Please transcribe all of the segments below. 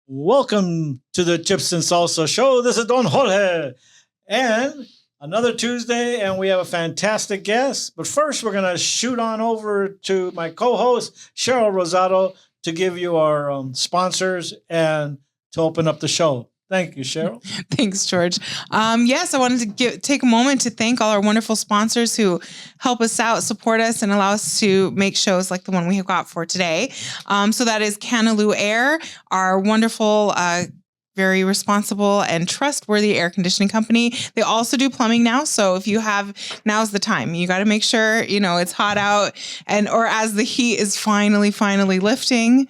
Welcome to the Chips and Salsa Show. This is Don Jorge. And another Tuesday, and we have a fantastic guest. But first, we're going to shoot on over to my co host, Cheryl Rosado, to give you our sponsors and to open up the show. Thank you, Cheryl. Thanks, George. Yes, I wanted to take a moment to thank all our wonderful sponsors who help us out, support us, and allow us to make shows like the one we have got for today. So that is Canaloo Air, our wonderful, very responsible and trustworthy air conditioning company. They also do plumbing now. So if you have, now's the time. You got to make sure, it's hot out or as the heat is finally lifting,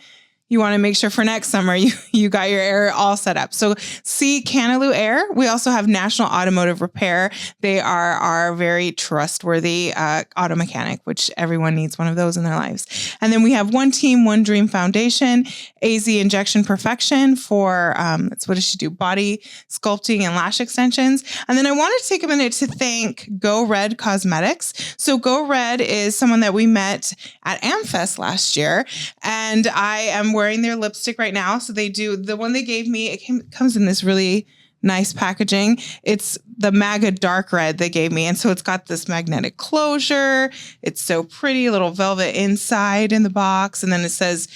you want to make sure for next summer you got your air all set up. So see Canaloo Air. We also have National Automotive Repair. They are our very trustworthy auto mechanic, which everyone needs one of those in their lives. And then we have One Team, One Dream Foundation, AZ Injection Perfection for, that's what does she do? Body sculpting and lash extensions. And then I wanted to take a minute to thank Go Red Cosmetics. So Go Red is someone that we met at AmFest last year, and I am wearing their lipstick right now. So they do, the one they gave me, comes in this really nice packaging. It's the MAGA dark red they gave me. And so it's got this magnetic closure. It's so pretty, little velvet inside in the box. And then it says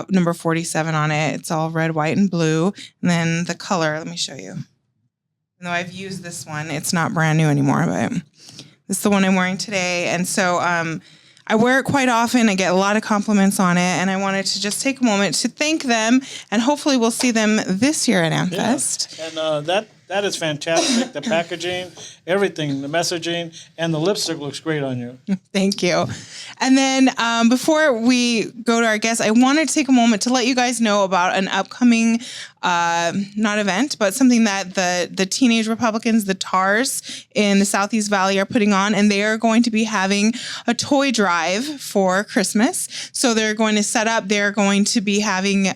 number 47 on it. It's all red, white, and blue. And then the color, let me show you. Even though I've used this one, it's not brand new anymore, but this is the one I'm wearing today. And so I wear it quite often. I get a lot of compliments on it, and I wanted to just take a moment to thank them, and hopefully we'll see them this year at AmFest. Yeah. And that is fantastic. The packaging, everything, the messaging, and the lipstick looks great on you. Thank you. And then before we go to our guests, I wanted to take a moment to let you guys know about an upcoming, not event, but something that the Teenage Republicans, the TARS in the Southeast Valley are putting on, and they are going to be having a toy drive for Christmas. So they're going to set up, they're going to be having...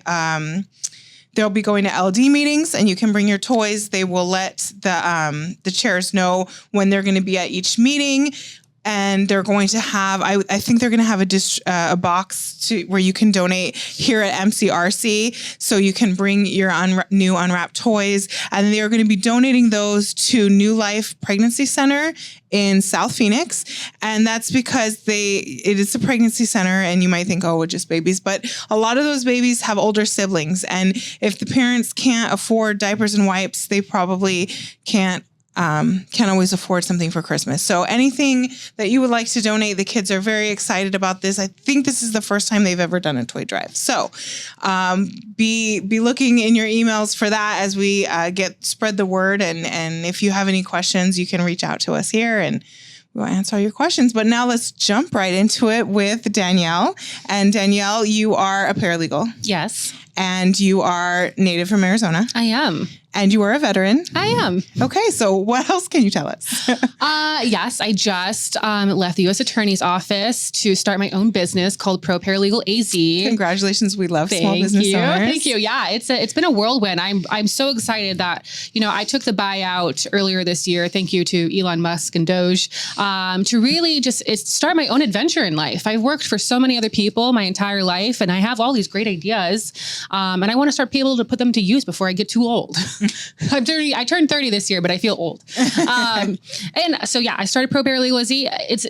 they'll be going to LD meetings, and you can bring your toys. They will let the chairs know when they're going to be at each meeting. And they're going to have, I think they're going to have a box where you can donate here at MCRC. So you can bring your new unwrapped toys. And they're going to be donating those to New Life Pregnancy Center in South Phoenix. And that's because it is a pregnancy center, and you might think, oh, it's just babies. But a lot of those babies have older siblings. And if the parents can't afford diapers and wipes, they probably can't always afford something for Christmas. So anything that you would like to donate, the kids are very excited about this. I think this is the first time they've ever done a toy drive. So be looking in your emails for that as we spread the word. And if you have any questions, you can reach out to us here and we'll answer all your questions. But now let's jump right into it with Danielle. And Danielle, you are a paralegal. Yes. And you are native from Arizona. I am. And you are a veteran. I am. Okay, so what else can you tell us? Yes, I just left the U.S. Attorney's Office to start my own business called ProParalegalAZ. Congratulations, we love small business owners. Thank you. Yeah, it's been a whirlwind. I'm so excited that I took the buyout earlier this year. Thank you to Elon Musk and Doge to really just start my own adventure in life. I've worked for so many other people my entire life, and I have all these great ideas, and I want to start being able to put them to use before I get too old. I turned 30 this year, but I feel old. And so, I started ProParalegalAZ. It's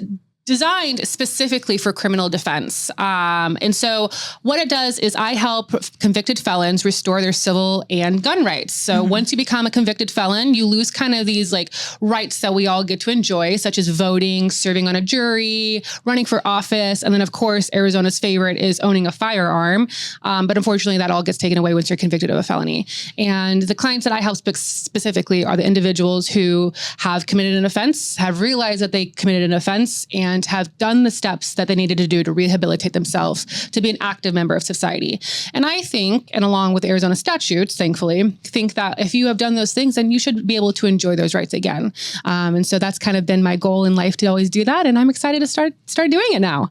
designed specifically for criminal defense. And so what it does is I help convicted felons restore their civil and gun rights. So once you become a convicted felon, you lose kind of these rights that we all get to enjoy, such as voting, serving on a jury, running for office. And then of course, Arizona's favorite is owning a firearm. But unfortunately that all gets taken away once you're convicted of a felony. And the clients that I help specifically are the individuals who have committed an offense, have realized that they committed an offense, and have done the steps that they needed to do to rehabilitate themselves to be an active member of society. And I think, and along with Arizona statutes, thankfully, think that if you have done those things, then you should be able to enjoy those rights again. And so that's kind of been my goal in life, to always do that. And I'm excited to start doing it now.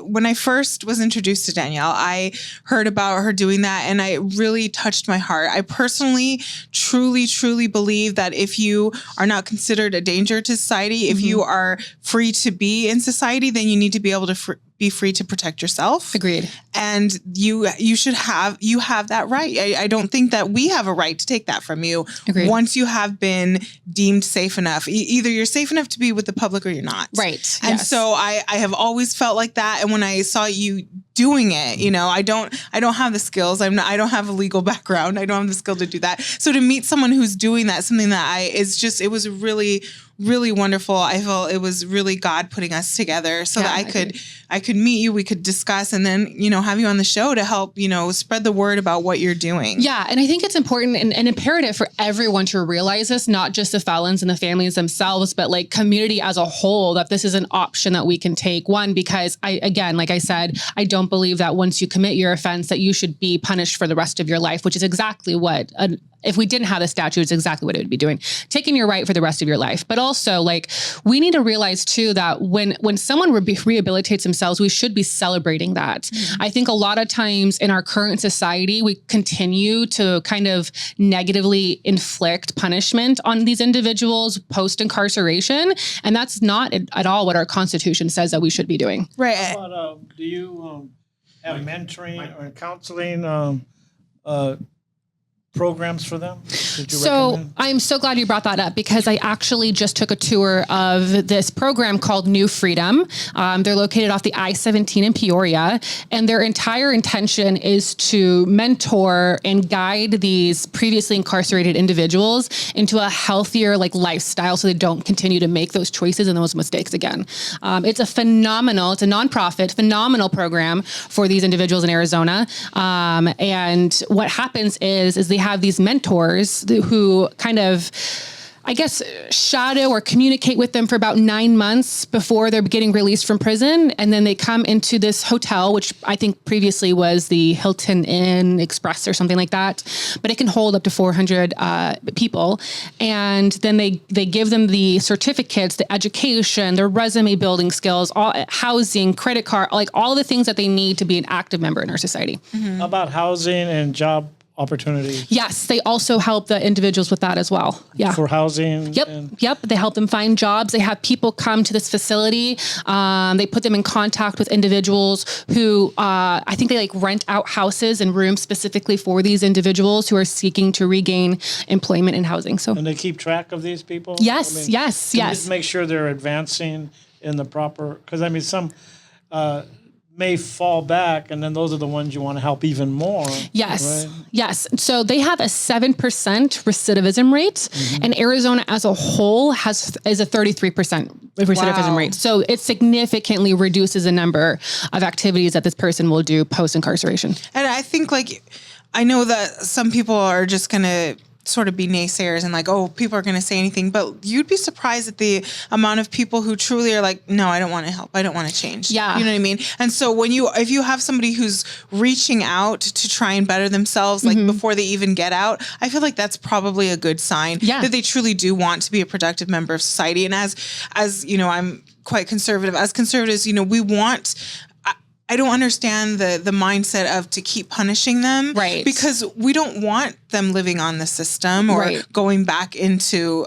When I first was introduced to Danielle, I heard about her doing that, and it really touched my heart. I personally, truly believe that if you are not considered a danger to society, if you are free to be in society, then you need to be able to be free to protect yourself. Agreed. And you have that right. I don't think that we have a right to take that from you. Agreed. Once you have been deemed safe enough. Either you're safe enough to be with the public or you're not. Right. And so I have always felt like that. And when I saw you doing it, you know, I don't have the skills. I don't have a legal background. I don't have the skill to do that. So to meet someone who's doing that, something that it was really, really wonderful. I felt it was really God putting us together so that I could meet you, we could discuss, and then, you know, have you on the show to help, you know, spread the word about what you're doing. Yeah. And I think it's important and imperative for everyone to realize this, not just the felons and the families themselves, but like community as a whole, that this is an option that we can take. One, because like I said, I don't believe that once you commit your offense that you should be punished for the rest of your life, which is exactly what if we didn't have the statute, it's exactly what it would be doing, taking your right for the rest of your life. But also, like, we need to realize too that when someone rehabilitates themselves, we should be celebrating that. Mm-hmm. I think a lot of times in our current society, we continue to kind of negatively inflict punishment on these individuals post-incarceration. And that's not at all what our Constitution says that we should be doing. Right. But do you have mentoring or counseling programs for them? So I'm so glad you brought that up, because I actually just took a tour of this program called New Freedom. They're located off the I-17 in Peoria, and their entire intention is to mentor and guide these previously incarcerated individuals into a healthier lifestyle so they don't continue to make those choices and those mistakes again. It's a nonprofit, phenomenal program for these individuals in Arizona. And what happens is they have these mentors who kind of, I guess, shadow or communicate with them for about 9 months before they're getting released from prison. And then they come into this hotel, which I think previously was the Hilton Inn Express or something like that, but it can hold up to 400 people. And then they give them the certificates, the education, their resume building skills, all housing, credit card, like all the things that they need to be an active member in our society. Mm-hmm. How about housing and job opportunities? Yes, they also help the individuals with that as well. Yeah. For housing? Yep. They help them find jobs. They have people come to this facility. They put them in contact with individuals who, I think they rent out houses and rooms specifically for these individuals who are seeking to regain employment and housing. So, and they keep track of these people? Yes, yes. Just make sure they're advancing in the proper, because some may fall back, and then those are the ones you want to help even more. Yes. Right? Yes. So they have a 7% recidivism rate, mm-hmm. and Arizona as a whole is a 33% recidivism rate. So it significantly reduces the number of activities that this person will do post-incarceration. And I think I know that some people are just going to sort of be naysayers and people are going to say anything, but you'd be surprised at the amount of people who truly are no, I don't want to help. I don't want to change. Yeah. You know what I mean? And so if you have somebody who's reaching out to try and better themselves, mm-hmm. before they even get out, I feel like that's probably a good sign that they truly do want to be a productive member of society. And as you know, I'm quite conservative. As conservatives, we want, I don't understand the mindset of to keep punishing them. Right. Because we don't want them living on the system or going back into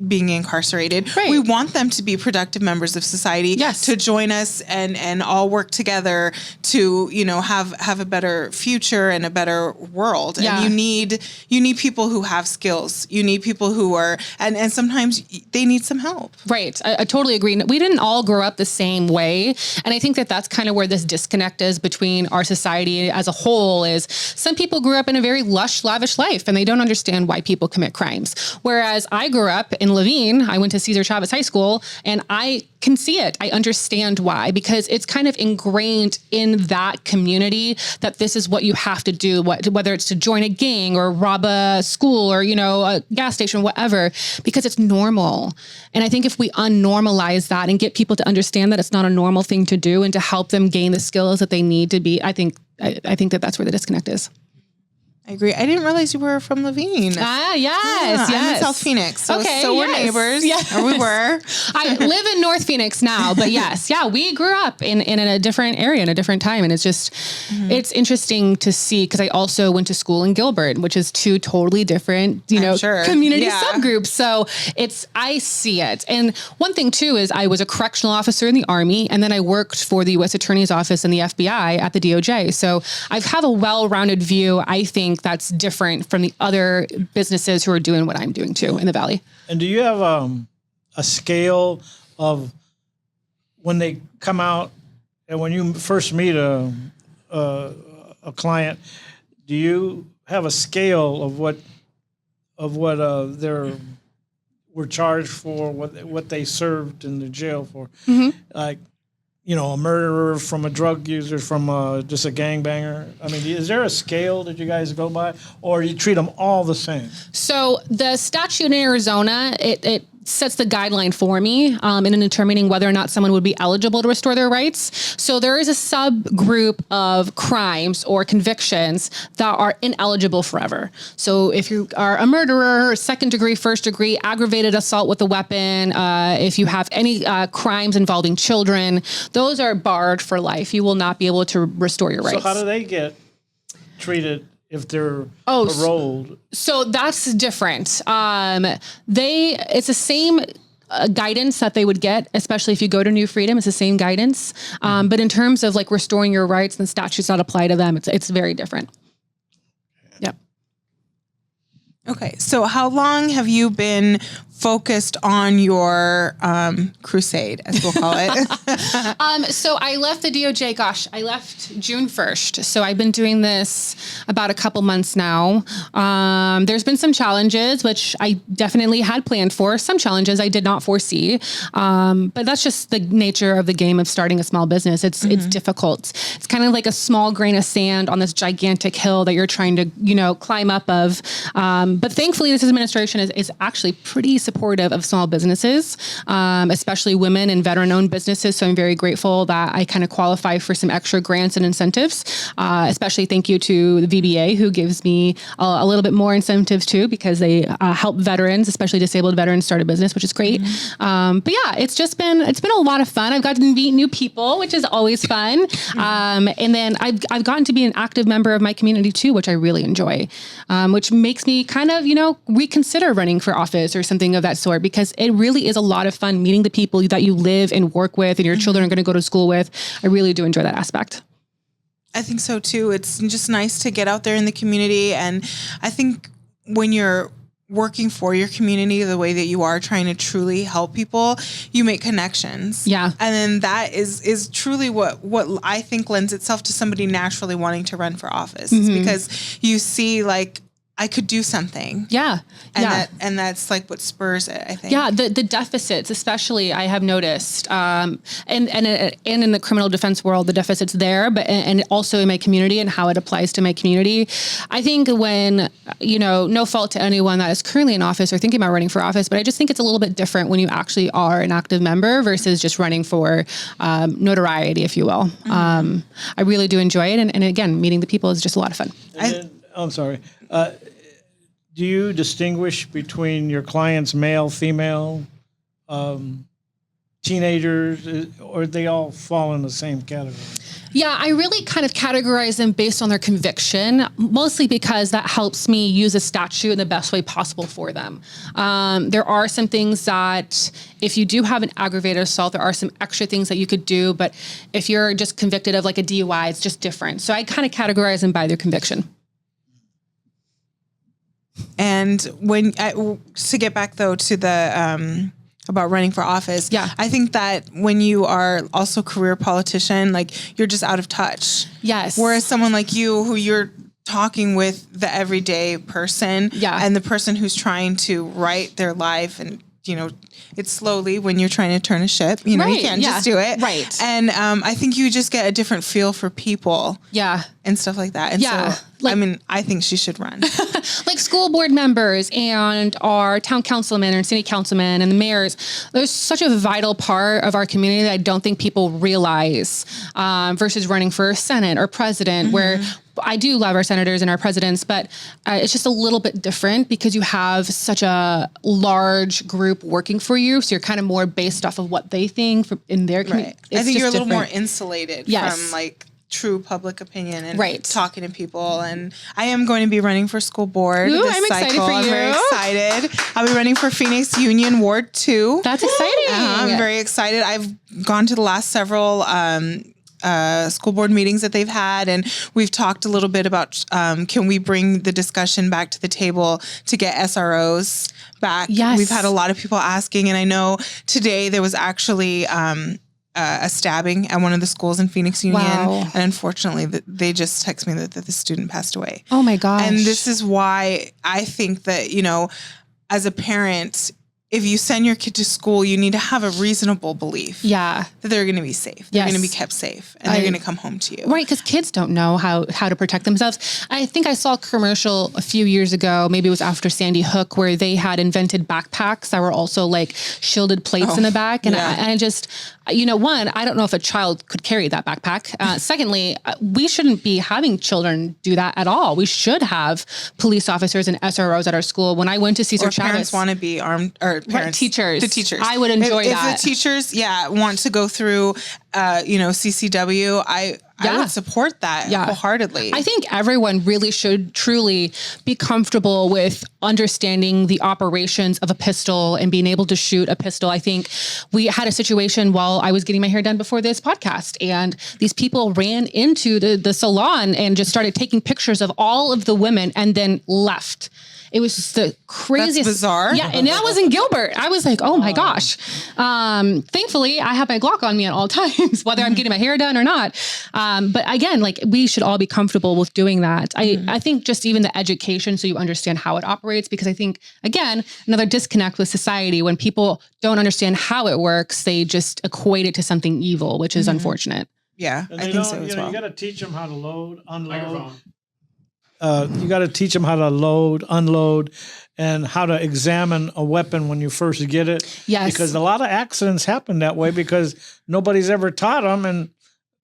being incarcerated. Right. We want them to be productive members of society, to join us and all work together to, have a better future and a better world. Yeah. And you need people who have skills. You need people who are, and sometimes they need some help. Right. I totally agree. We didn't all grow up the same way. And I think that that's kind of where this disconnect is between our society as a whole. Is some people grew up in a very lush, lavish life and they don't understand why people commit crimes. Whereas I grew up in Levine, I went to Cesar Chavez High School, and I can see it. I understand why, because it's kind of ingrained in that community that this is what you have to do, whether it's to join a gang or rob a school or, a gas station, whatever, because it's normal. And I think if we unnormalize that and get people to understand that it's not a normal thing to do and to help them gain the skills that they need to be, I think that that's where the disconnect is. I agree. I didn't realize you were from Levine. Yes, I'm in South Phoenix. So, Okay, so we're yes. neighbors. Yeah. Or we were. I live in North Phoenix now, but yes, we grew up in a different area, in a different time. And it's just, it's interesting to see, because I also went to school in Gilbert, which is two totally different, community subgroups. So I see it. And one thing too, is I was a correctional officer in the Army, and then I worked for the U.S. Attorney's Office and the FBI at the DOJ. So I have a well-rounded view, I think, that's different from the other businesses who are doing what I'm doing too in the Valley. And do you have a scale of when they come out and when you first meet a client? Do you have a scale of what they're were charged for, what they served in the jail for? Like, a murderer from a drug user from just a gangbanger? I mean, is there a scale that you guys go by, or you treat them all the same? So the statute in Arizona, it sets the guideline for me in determining whether or not someone would be eligible to restore their rights. So there is a subgroup of crimes or convictions that are ineligible forever. So if you are a murderer, second degree, first degree, aggravated assault with a weapon, if you have any crimes involving children, those are barred for life. You will not be able to restore your rights. So how do they get treated if they're paroled? So that's different. It's the same guidance that they would get, especially if you go to New Freedom. It's the same guidance. But in terms of like restoring your rights and statutes that apply to them, it's very different. Yep. Okay. So how long have you been focused on your crusade, as we'll call it? So I left the DOJ, I left June 1st. So I've been doing this about a couple months now. There's been some challenges, which I definitely had planned for. Some challenges I did not foresee. But that's just the nature of the game of starting a small business. It's difficult. It's kind of like a small grain of sand on this gigantic hill that you're trying to, climb up of. But thankfully, this administration is actually pretty supportive of small businesses, especially women and veteran-owned businesses. So I'm very grateful that I kind of qualify for some extra grants and incentives. Especially thank you to the VBA, who gives me a little bit more incentives too, because they help veterans, especially disabled veterans, start a business, which is great. But yeah, it's been a lot of fun. I've gotten to meet new people, which is always fun. And then I've gotten to be an active member of my community too, which I really enjoy, which makes me kind of, reconsider running for office or something of that sort, because it really is a lot of fun meeting the people that you live and work with and your children are going to go to school with. I really do enjoy that aspect. I think so too. It's just nice to get out there in the community. And I think when you're working for your community the way that you are, trying to truly help people, you make connections. Yeah. And then that is truly what I think lends itself to somebody naturally wanting to run for office. It's because you see, like, I could do something. Yeah. And that's like what spurs it, I think. Yeah. The deficits, especially, I have noticed, and in the criminal defense world, the deficits there, but, and also in my community and how it applies to my community. I think when, no fault to anyone that is currently in office or thinking about running for office, but I just think it's a little bit different when you actually are an active member versus just running for, notoriety, if you will. I really do enjoy it. And again, meeting the people is just a lot of fun. I'm sorry. Do you distinguish between your clients, male, female, teenagers, or they all fall in the same category? Yeah, I really kind of categorize them based on their conviction, mostly because that helps me use a statute in the best way possible for them. There are some things that if you do have an aggravated assault, there are some extra things that you could do. But if you're just convicted of like a DUI, it's just different. So I kind of categorize them by their conviction. And when to get back though to the about running for office, I think that when you are also a career politician, like, you're just out of touch. Yes. Whereas someone like you, who you're talking with the everyday person, and the person who's trying to write their life, and it's slowly when you're trying to turn a ship. You can't just do it. Right. And I think you just get a different feel for people. Yeah. And stuff like that. And so, I think she should run. like school board members and our town councilmen and city councilmen and the mayors. There's such a vital part of our community that I don't think people realize versus running for Senate or president, where I do love our senators and our presidents, but it's just a little bit different because you have such a large group working for you. So you're kind of more based off of what they think in their community. I think you're a little more insulated from like true public opinion and talking to people. And I am going to be running for school board. Ooh, I'm excited for you. I'm very excited. I'll be running for Phoenix Union Ward 2. That's exciting. I'm very excited. I've gone to the last several school board meetings that they've had, and we've talked a little bit about can we bring the discussion back to the table to get SROs back. Yes. We've had a lot of people asking, and I know today there was actually a stabbing at one of the schools in Phoenix Union. Wow. And unfortunately, they just texted me that the student passed away. Oh my gosh. And this is why I think that, as a parent, if you send your kid to school, you need to have a reasonable belief that they're going to be safe. They're going to be kept safe, and they're going to come home to you. Right, because kids don't know how to protect themselves. I think I saw a commercial a few years ago, maybe it was after Sandy Hook, where they had invented backpacks that were also like shielded plates in the back. And I just, one, I don't know if a child could carry that backpack. Secondly, we shouldn't be having children do that at all. We should have police officers and SROs at our school. When I went to Cesar Chavez, parents want to be armed, or parents, teachers. The teachers. I would enjoy that. If the teachers, want to go through, CCW, I would support that wholeheartedly. I think everyone really should truly be comfortable with understanding the operations of a pistol and being able to shoot a pistol. I think we had a situation while I was getting my hair done before this podcast, and these people ran into the salon and just started taking pictures of all of the women and then left. It was just the craziest. That's bizarre. Yeah. And that was in Gilbert. I was like, oh my gosh. Thankfully I have my Glock on me at all times, whether I'm getting my hair done or not. But again, like we should all be comfortable with doing that. I think just even the education, so you understand how it operates, because I think, again, another disconnect with society, when people don't understand how it works, they just equate it to something evil, which is unfortunate. Yeah, and I think so as well. You got to teach them how to load, unload. You got to teach them how to load, unload, and how to examine a weapon when you first get it. Yes. Because a lot of accidents happen that way because nobody's ever taught them, and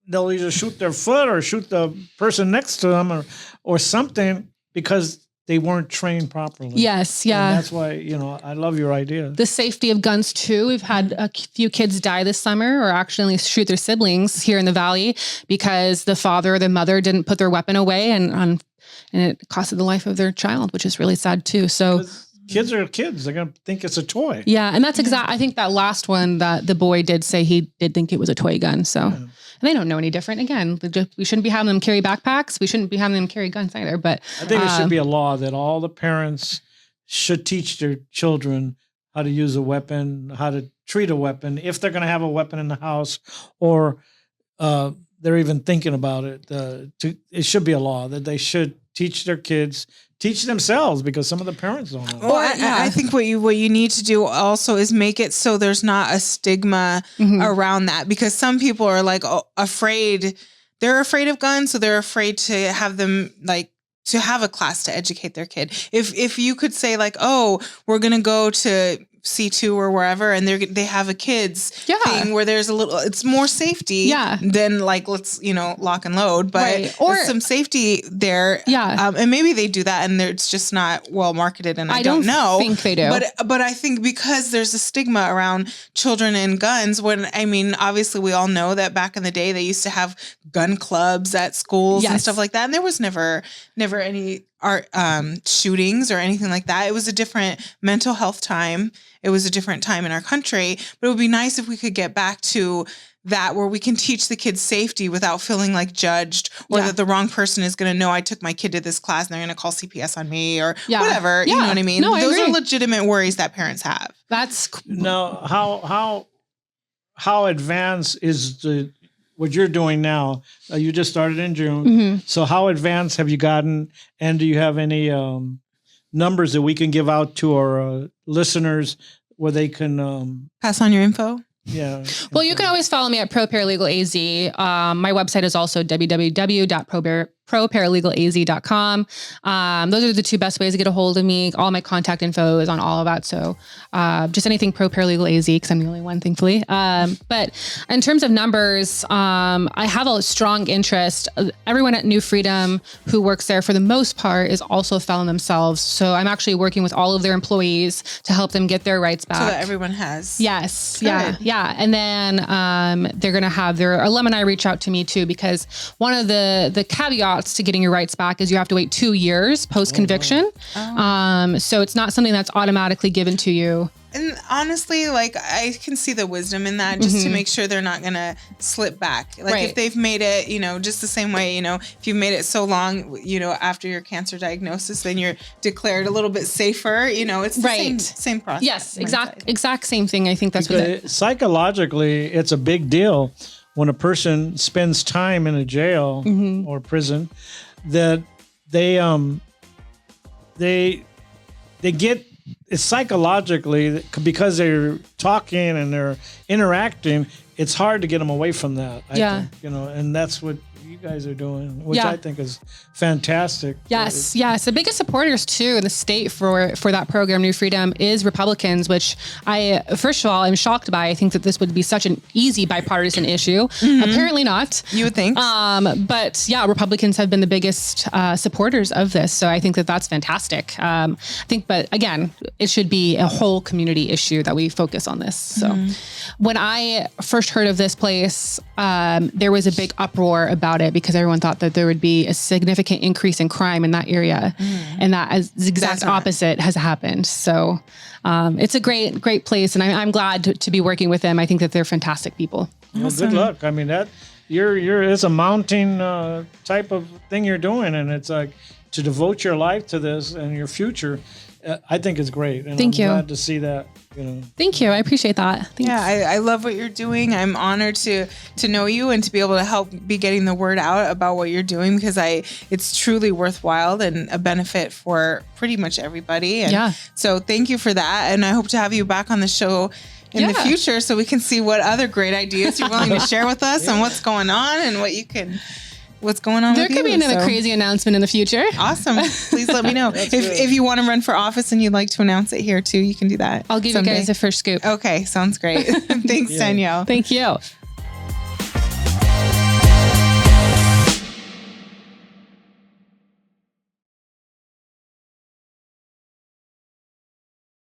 they'll either shoot their foot or shoot the person next to them or something because they weren't trained properly. Yes, yeah. And that's why, I love your idea. The safety of guns too. We've had a few kids die this summer or actually shoot their siblings here in the Valley because the father or the mother didn't put their weapon away, and it costed the life of their child, which is really sad too. So kids are kids. They're going to think it's a toy. Yeah. And that's I think that last one that the boy did say he did think it was a toy gun. So, and they don't know any different. Again, we shouldn't be having them carry backpacks. We shouldn't be having them carry guns either. But I think there should be a law that all the parents should teach their children how to use a weapon, how to treat a weapon, if they're going to have a weapon in the house, or they're even thinking about it. It should be a law that they should teach their kids, teach themselves, because some of the parents don't know. Well, I think what you need to do also is make it so there's not a stigma around that, because some people are like afraid. They're afraid of guns, so they're afraid to have them to have a class to educate their kid. If you could say like, oh, we're gonna go to C2 or wherever, and they have a kids thing where there's it's more safety than let's lock and load, but or some safety there. And maybe they do that and it's just not well marketed, and I don't know. Think they do. But I think because there's a stigma around children and guns, obviously we all know that back in the day they used to have gun clubs at schools and stuff like that, and there was never any shootings or anything like that. It was a different mental health time. It was a different time in our country, but it would be nice if we could get back to that, where we can teach the kids safety without feeling like judged, or that the wrong person is going to know I took my kid to this class and they're going to call CPS on me or whatever. You know what I mean? No, those are legitimate worries that parents have. That's now how advanced is what you're doing now? You just started in June. So how advanced have you gotten? And do you have any numbers that we can give out to our listeners where they can pass on your info? Yeah. Well, you can always follow me at ProParalegalAZ. My website is also www.ProParalegalAZ.com. ProParalegalAZ.com. Those are the two best ways to get a hold of me. All my contact info is on all of that. So just anything ProParalegalAZ, because I'm the only one, thankfully. But in terms of numbers, I have a strong interest. Everyone at New Freedom who works there, for the most part, is also a felon themselves. So I'm actually working with all of their employees to help them get their rights back. So that everyone has. Yes. Good. Yeah. And then they're going to have their alumni reach out to me too, because one of the caveats to getting your rights back is you have to wait 2 years post-conviction. So it's not something that's automatically given to you. And honestly, like, I can see the wisdom in that, just to make sure they're not going to slip back. Like if they've made it, just the same way, if you've made it so long, after your cancer diagnosis, then you're declared a little bit safer, it's the same process. Yes, exact same thing. I think that's what psychologically, it's a big deal when a person spends time in a jail or prison, that they get, it's psychologically, because they're talking and they're interacting, it's hard to get them away from that. I think, and that's what you guys are doing, which I think is fantastic. Yes. The biggest supporters too in the state for that program, New Freedom, is Republicans, which I, first of all, I'm shocked by. I think that this would be such an easy bipartisan issue. Apparently not. You would think. But yeah, Republicans have been the biggest supporters of this. So I think that that's fantastic. But again, it should be a whole community issue that we focus on this. So when I first heard of this place, there was a big uproar about it because everyone thought that there would be a significant increase in crime in that area. And that is the exact opposite has happened. So it's a great place. And I'm glad to be working with them. I think that they're fantastic people. Well, good luck. I mean, that it's a mounting type of thing you're doing. And it's like to devote your life to this and your future. I think it's great. And Thank you. Glad to see that. Thank you. I appreciate that. Thanks. Yeah, I love what you're doing. I'm honored to know you and to be able to help be getting the word out about what you're doing, because it's truly worthwhile and a benefit for pretty much everybody. And so thank you for that. And I hope to have you back on the show in the future so we can see what other great ideas you're willing to share with us and what's going on and what's going on there with you. There could be another crazy announcement in the future. Awesome. Please let me know. If you want to run for office and you'd like to announce it here too, you can do that. I'll give you guys a first scoop. Okay. Sounds great. Thanks, Danielle. Thank you.